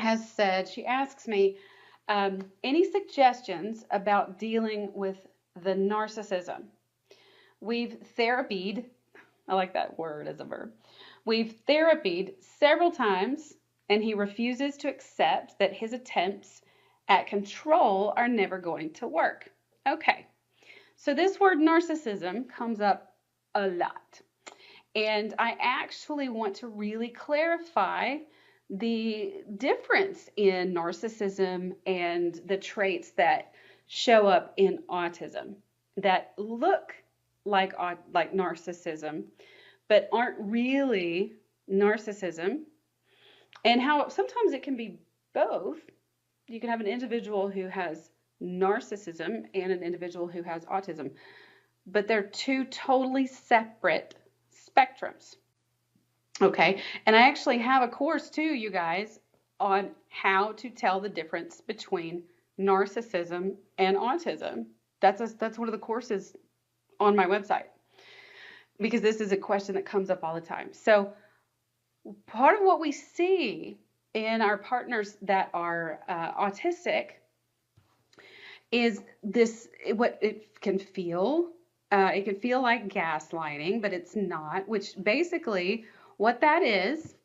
has said, she asks me, any suggestions about dealing with the narcissism? We've therapied, I like that word as a verb. We've therapied several times, and he refuses to accept that his attempts at control are never going to work. Okay, so this word narcissism comes up a lot. And I actually want to really clarify the difference in narcissism and the traits that show up in autism that look like narcissism, but aren't really narcissism, and how sometimes it can be both. You can have an individual who has narcissism and an individual who has autism, but they're two totally separate spectrums. Okay, and I actually have a course too, you guys, on how to tell the difference between narcissism and autism. That's one of the courses on my website, because this is a question that comes up all the time. So part of what we see in our partners that are autistic is this, what it can feel. It can feel like gaslighting, but it's not, which basically what that is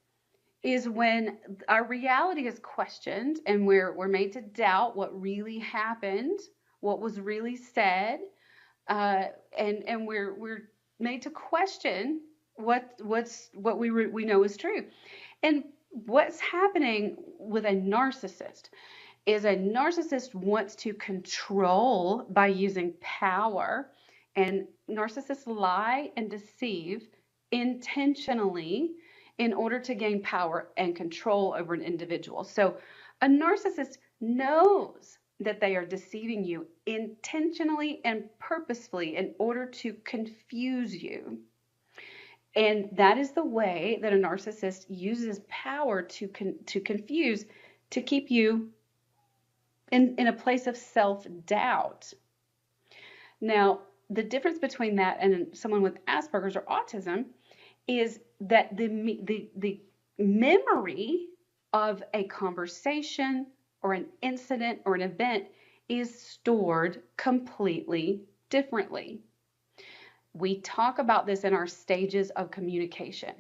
when our reality is questioned and we're made to doubt what really happened, what was really said, and we're made to question what we know is true. And what's happening with a narcissist is a narcissist wants to control by using power, and narcissists lie and deceive intentionally in order to gain power and control over an individual. So a narcissist knows that they are deceiving you intentionally and purposefully in order to confuse you. And that is the way that a narcissist uses power to confuse, to keep you in a place of self-doubt. Now, the difference between that and someone with Asperger's or autism is that the memory of a conversation or an incident or an event is stored completely differently. We talk about this in our stages of communication.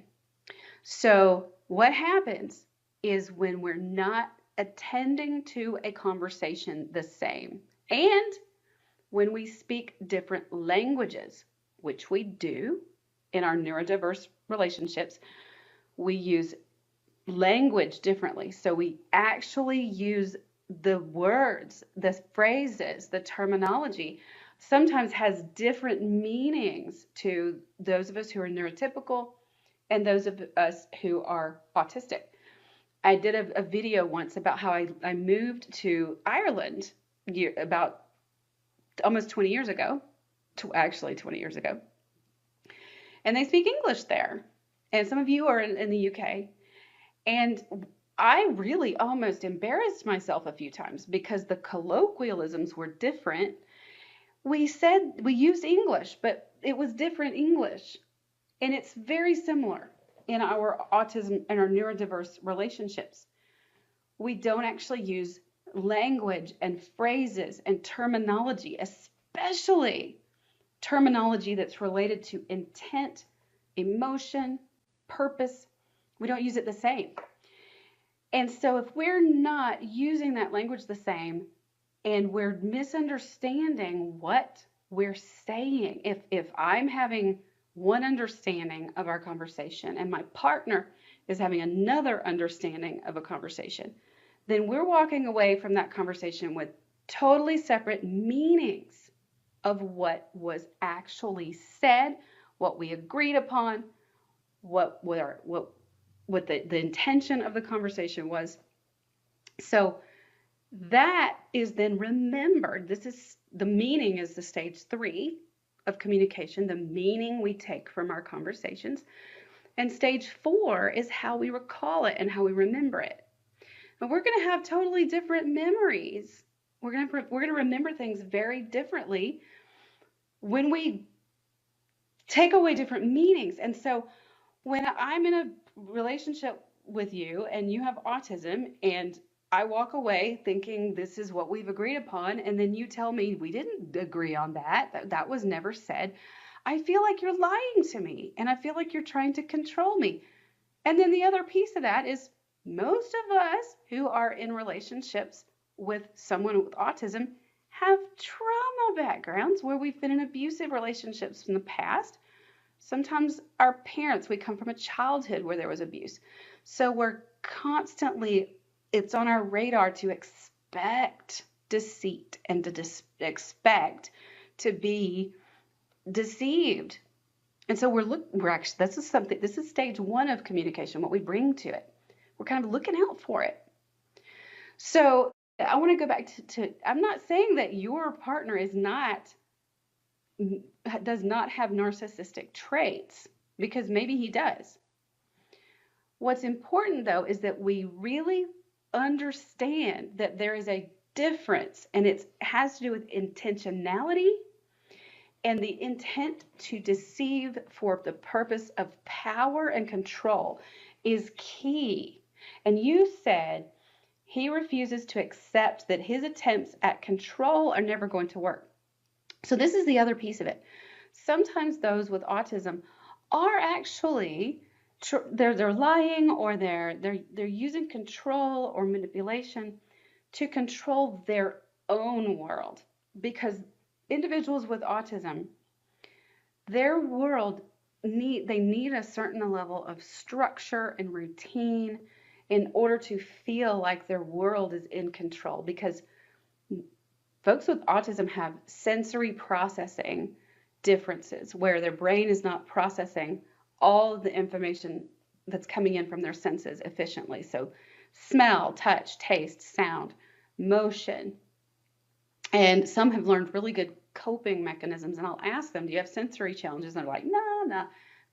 So what happens is when we're not attending to a conversation the same, and when we speak different languages, which we do in our neurodiverse relationships, we use language differently. So we actually use the words, the phrases, the terminology sometimes has different meanings to those of us who are neurotypical and those of us who are autistic. I did a video once about how I moved to Ireland about almost 20 years ago, actually 20 years ago. And they speak English there. And some of you are in the UK. And I really almost embarrassed myself a few times because the colloquialisms were different. We used English, but it was different English. And it's very similar in our autism and our neurodiverse relationships. We don't actually use language and phrases and terminology, especially terminology that's related to intent, emotion, purpose. We don't use it the same. And so if we're not using that language the same and we're misunderstanding what we're saying, if I'm having one understanding of our conversation and my partner is having another understanding of a conversation, then we're walking away from that conversation with totally separate meanings of what was actually said, what we agreed upon, what the intention of the conversation was. So that is then remembered. This is the meaning is the stage 3 of communication, the meaning we take from our conversations. And stage 4 is how we recall it and how we remember it. And we're going to have totally different memories. We're going to remember things very differently when we take away different meanings. And so when I'm in a relationship with you and you have autism and I walk away thinking this is what we've agreed upon, and then you tell me we didn't agree on that. That was never said. I feel like you're lying to me, and I feel like you're trying to control me. And then the other piece of that is most of us who are in relationships with someone with autism have trauma backgrounds where we've been in abusive relationships in the past. Sometimes our parents, we come from a childhood where there was abuse. So we're constantly, it's on our radar to expect deceit and to expect to be deceived. And so we're actually, this is stage one of communication, what we bring to it. We're kind of looking out for it. So I want to go back to I'm not saying that your partner does not have narcissistic traits, because maybe he does. What's important, though, is that we really understand that there is a difference, and it has to do with intentionality and the intent to deceive for the purpose of power and control is key. And you said he refuses to accept that his attempts at control are never going to work. So this is the other piece of it. Sometimes those with autism are actually they're lying, or they're using control or manipulation to control their own world, because individuals with autism, their world they need a certain level of structure and routine in order to feel like their world is in control, because folks with autism have sensory processing differences where their brain is not processing all of the information that's coming in from their senses efficiently. So smell, touch, taste, sound, motion. And some have learned really good coping mechanisms, and I'll ask them, do you have sensory challenges? And they're like, no.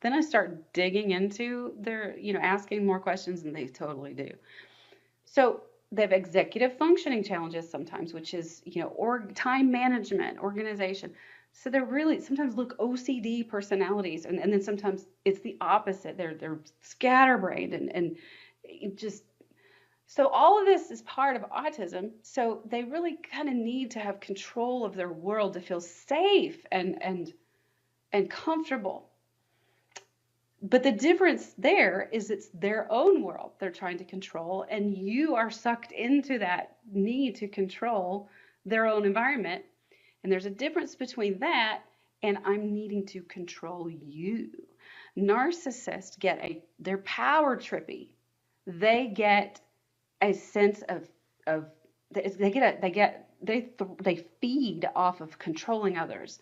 Then I start digging into their, asking more questions, and they totally do. So they have executive functioning challenges sometimes, which is, time management, organization. So they're really sometimes look OCD personalities, and then sometimes it's the opposite. They're scatterbrained and just. So all of this is part of autism. So they really kind of need to have control of their world to feel safe and comfortable. But the difference there is it's their own world they're trying to control, and you are sucked into that need to control their own environment. And there's a difference between that and I'm needing to control you. Narcissists they're power trippy. They get a sense of they feed off of controlling others.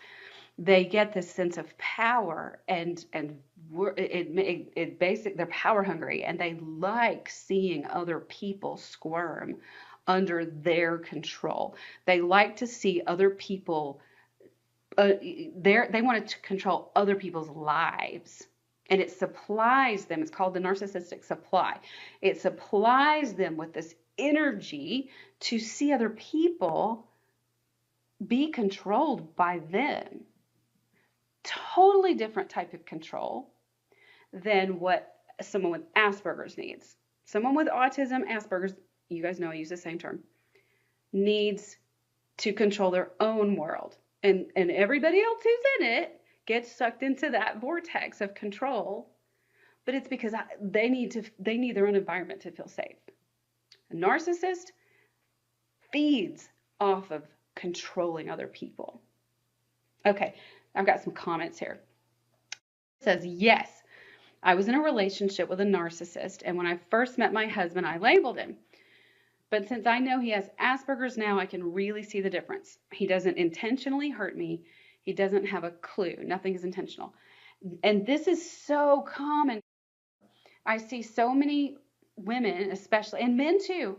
They get this sense of power, and they're power hungry, and they like seeing other people squirm under their control. They like to see other people. They want to control other people's lives, and it supplies them. It's called the narcissistic supply. It supplies them with this energy to see other people be controlled by them. Totally different type of control than what someone with Asperger's needs. Someone with autism, Asperger's, you guys know I use the same term, needs to control their own world. And everybody else who's in it gets sucked into that vortex of control, but it's because they need their own environment to feel safe. A narcissist feeds off of controlling other people. Okay, I've got some comments here. It says, yes, I was in a relationship with a narcissist, and when I first met my husband, I labeled him. But since I know he has Asperger's now, I can really see the difference. He doesn't intentionally hurt me. He doesn't have a clue. Nothing is intentional. And this is so common. I see so many women, especially, and men too,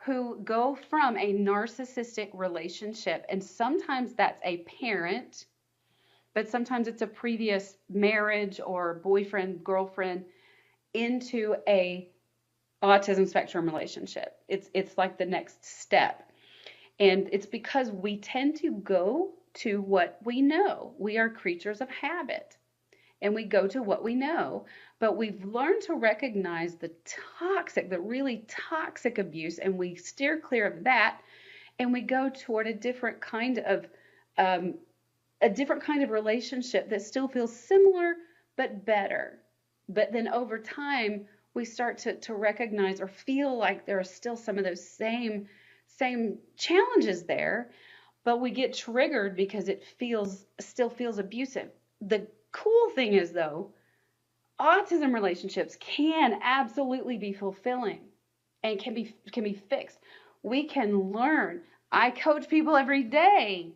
who go from a narcissistic relationship, and sometimes that's a parent, but sometimes it's a previous marriage or boyfriend, girlfriend, into a autism spectrum relationship. It's like the next step. And it's because we tend to go to what we know. We are creatures of habit. and we go to what we know. But we've learned to recognize the really toxic abuse, and we steer clear of that, and we go toward a different kind of relationship that still feels similar but better. But then over time, we start to recognize or feel like there are still some of those same challenges there, but we get triggered because it still feels abusive. The cool thing is, though, autism relationships can absolutely be fulfilling and can be fixed. We can learn. I coach people every day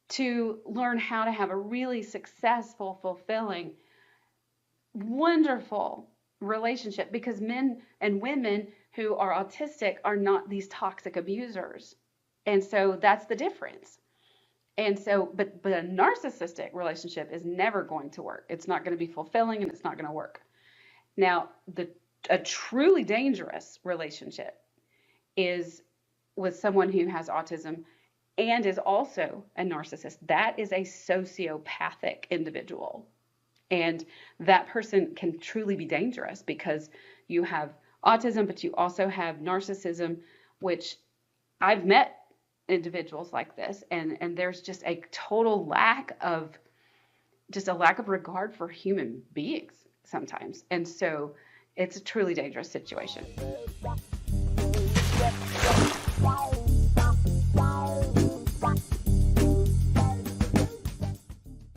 to learn how to have a really successful, fulfilling, wonderful relationship, because men and women who are autistic are not these toxic abusers. And so that's the difference. And so, but a narcissistic relationship is never going to work. It's not going to be fulfilling, and it's not going to work. Now, a truly dangerous relationship is with someone who has autism and is also a narcissist. That is a sociopathic individual. And that person can truly be dangerous, because you have autism, but you also have narcissism, which I've met individuals like this, and there's just a total lack of regard for human beings sometimes. And so it's a truly dangerous situation.